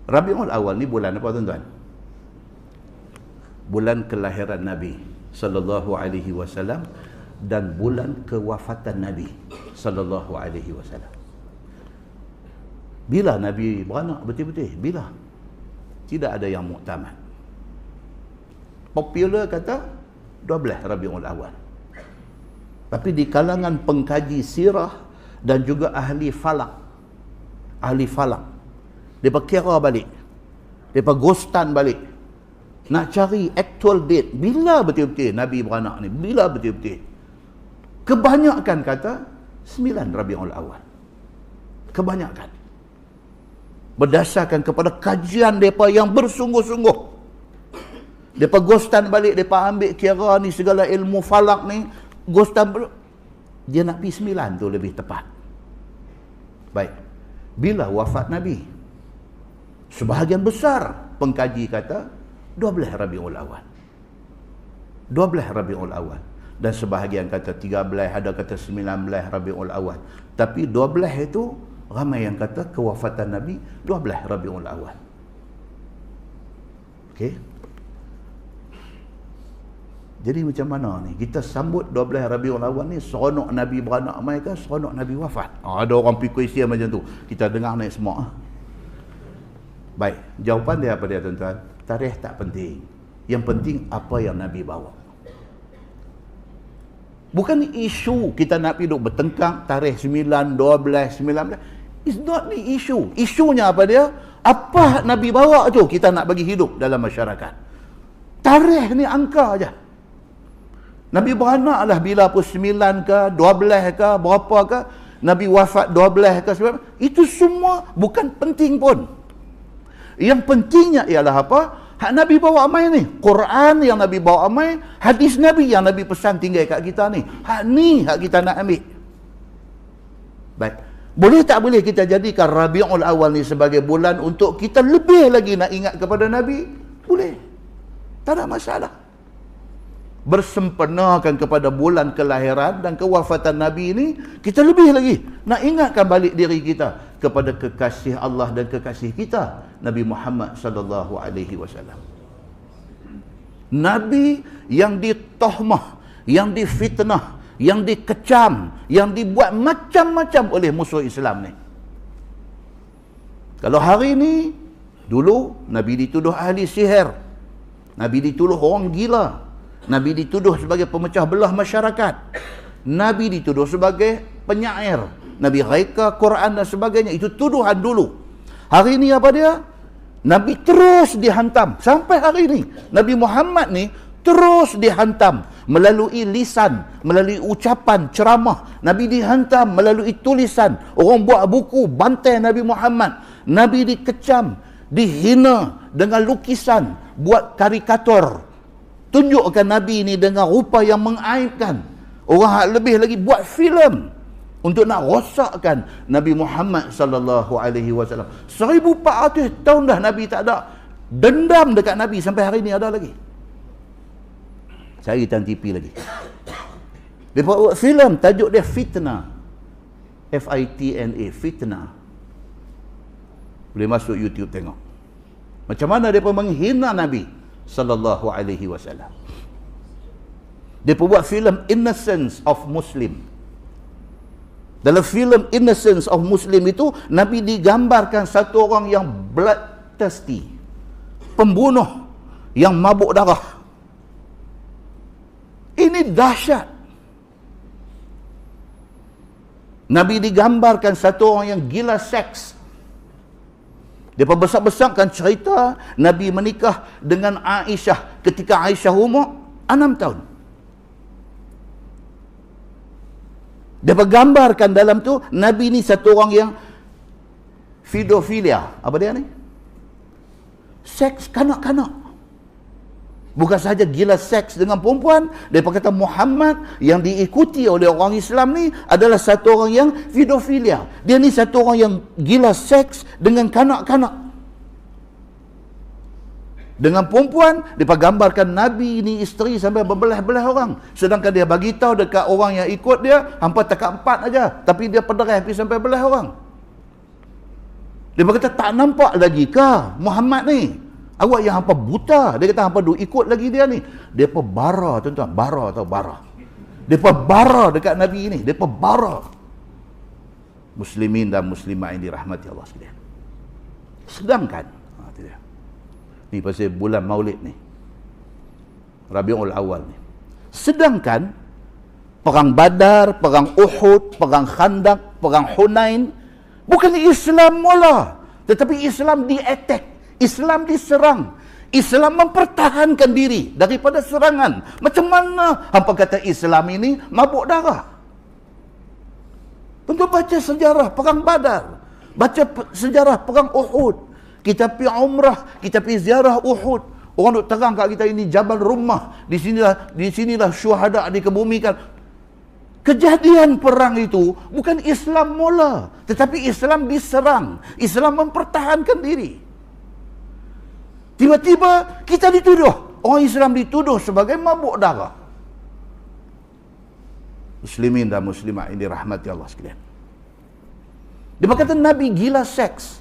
Rabiul Awal ni bulan apa tuan-tuan? Bulan kelahiran Nabi sallallahu alaihi wasallam dan bulan kewafatan Nabi sallallahu alaihi wasallam. Bila Nabi beranak betul-betul? Bila? Tidak ada yang muktamad. Popular kata 12 Rabiul Awal. Tapi di kalangan pengkaji sirah dan juga ahli falak, mereka kira balik, mereka ghostan balik, nak cari actual date, bila betul-betul Nabi beranak ni, bila betul-betul. Kebanyakan kata 9 Rabiul Awal. Kebanyakan berdasarkan kepada kajian mereka yang bersungguh-sungguh. Mereka ghostan balik, mereka ambil kira ni segala ilmu falak ni, ghostan balik. Dia nak pergi 9 tu lebih tepat. Baik, bila wafat Nabi? Sebahagian besar pengkaji kata 12 Rabiul Awal. 12 Rabiul Awal. Dan sebahagian kata 13, ada kata 19 Rabiul Awal. Tapi 12 itu ramai yang kata kewafatan Nabi 12 Rabiul Awal. Okey. Jadi macam mana ni? Kita sambut 12 Rabiul Awal ni, seronok Nabi beranak mai ke seronok Nabi wafat? Ada orang pergi kuisian macam tu. Kita dengar naik semua. Baik, jawapan dia apa dia tuan-tuan? Tarikh tak penting. Yang penting apa yang Nabi bawa. Bukan isu kita nak pergi duk bertengkar tarikh 9, 12, 19. It's not the issue. Isunya apa dia? Apa Nabi bawa tu kita nak bagi hidup dalam masyarakat. Tarikh ni angka aja. Nabi beranak lah bila pun 9 ke, 12 ke, berapa ke, Nabi wafat 12 ke, 9. Itu semua bukan penting pun. Yang pentingnya ialah apa? Hak Nabi bawa amai ni. Quran yang Nabi bawa amai, hadis Nabi yang Nabi pesan tinggal kat kita ni. Hak ni hak kita nak ambil. Baik. Boleh tak boleh kita jadikan Rabiul Awal ni sebagai bulan untuk kita lebih lagi nak ingat kepada Nabi? Boleh. Tak ada masalah. Bersempurnakan kepada bulan kelahiran dan kewafatan Nabi ini, kita lebih lagi nak ingatkan balik diri kita kepada kekasih Allah dan kekasih kita, Nabi Muhammad sallallahu alaihi wasallam. Nabi yang ditahmah, yang difitnah, yang dikecam, yang dibuat macam-macam oleh musuh Islam ni. Kalau hari ni, dulu Nabi dituduh ahli sihir, Nabi dituduh orang gila, Nabi dituduh sebagai pemecah belah masyarakat, Nabi dituduh sebagai penyair, Nabi reka Quran dan sebagainya. Itu tuduhan dulu. Hari ini apa dia? Nabi terus dihantam. Sampai hari ini Nabi Muhammad ni terus dihantam melalui lisan, melalui ucapan ceramah. Nabi dihantam melalui tulisan. Orang buat buku bantai Nabi Muhammad. Nabi dikecam, dihina dengan lukisan, buat karikatur, tunjukkan Nabi ni dengan rupa yang mengaibkan. Orang lebih lagi buat filem untuk nak rosakkan Nabi Muhammad sallallahu alaihi wasallam. 1400 tahun dah Nabi tak ada. Dendam dekat Nabi sampai hari ni ada lagi. Cari tan TV lagi. Dia buat filem tajuk dia Fitnah. F-I-T-N-A, Fitnah. Boleh masuk YouTube tengok. Macam mana dia menghina Nabi sallallahu alaihi wasallam. Dia buat filem Innocence of Muslim. Dalam filem Innocence of Muslim itu, Nabi digambarkan satu orang yang bloodthirsty, pembunuh yang mabuk darah. Ini dahsyat. Nabi digambarkan satu orang yang gila seks. Dia membesar-besarkan cerita Nabi menikah dengan Aisyah ketika Aisyah umur 6 tahun. Dia menggambarkan dalam tu Nabi ni satu orang yang pedofilia. Apa dia ni? Seks kanak-kanak. Bukan sahaja gila seks dengan perempuan. Dia kata Muhammad yang diikuti oleh orang Islam ni adalah satu orang yang pedofilia. Dia ni satu orang yang gila seks dengan kanak-kanak. Dengan perempuan, dia gambarkan Nabi ni isteri sampai berbelah-belah orang. Sedangkan dia bagi tahu dekat orang yang ikut dia, hampa takat 4 aja, tapi dia pederai pergi sampai belah orang. Dia kata, tak nampak lagi kah Muhammad ni? Awak yang hampa buta. Dia kata, hampa duk ikut lagi dia ni. Depa bara, tuan-tuan. Bara tau, bara. Depa bara dekat Nabi ni. Depa bara. Muslimin dan muslimah yang dirahmati Allah sekalian. Sedangkan, ni pasal bulan Maulid ni, Rabiul Awal ni. Sedangkan perang Badar, perang Uhud, perang Khandaq, perang Hunain, bukan Islam mula, tetapi Islam di-attack, Islam diserang, Islam mempertahankan diri daripada serangan. Macam mana hampa kata Islam ini mabuk darah? Tentu baca sejarah perang Badar, baca sejarah perang Uhud. Kita pergi umrah, kita pergi ziarah Uhud. Orang duk terang kat kita ini Jabal Rummah. Di sinilah syuhada dikebumikan. Kejadian perang itu bukan Islam mula, tetapi Islam diserang. Islam mempertahankan diri. Tiba-tiba kita dituduh. Orang Islam dituduh sebagai mabuk darah. Muslimin dan muslimat ini rahmati Allah sekalian. Dia berkata Nabi gila seks.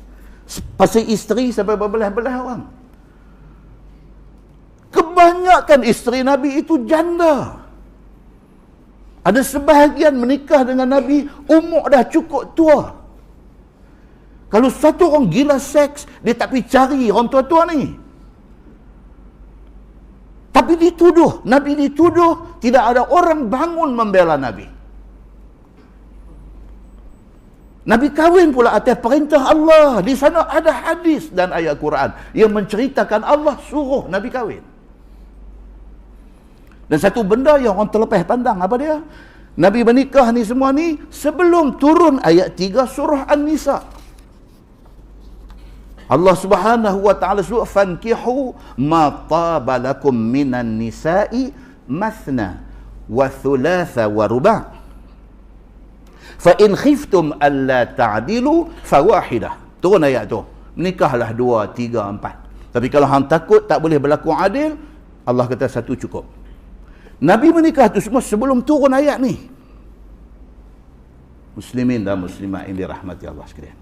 Pasal isteri sampai berbelah-belah orang. Kebanyakan isteri Nabi itu janda. Ada sebahagian menikah dengan Nabi umur dah cukup tua. Kalau satu orang gila seks, dia tak pergi cari orang tua-tua ni. Tapi dituduh, Nabi dituduh, tidak ada orang bangun membela Nabi. Nabi kahwin pula atas perintah Allah. Di sana ada hadis dan ayat Quran yang menceritakan Allah suruh Nabi kahwin. Dan satu benda yang orang terlepas pandang, apa dia? Nabi menikah ni semua ni sebelum turun ayat 3 surah An-Nisa. Allah Subhanahu wa taala suruh fankihu ma taba lakum minan nisa'i mathna wa thulatha wa ruba'. Fa in khiftum alla ta'dilu fawahidah. Turun ayat tu. Menikahlah 2, 3, 4. Tapi kalau hang takut tak boleh berlaku adil, Allah kata satu cukup. Nabi menikah tu semua sebelum turun ayat ni. Muslimin dan muslimat yang dirahmati Allah sekalian.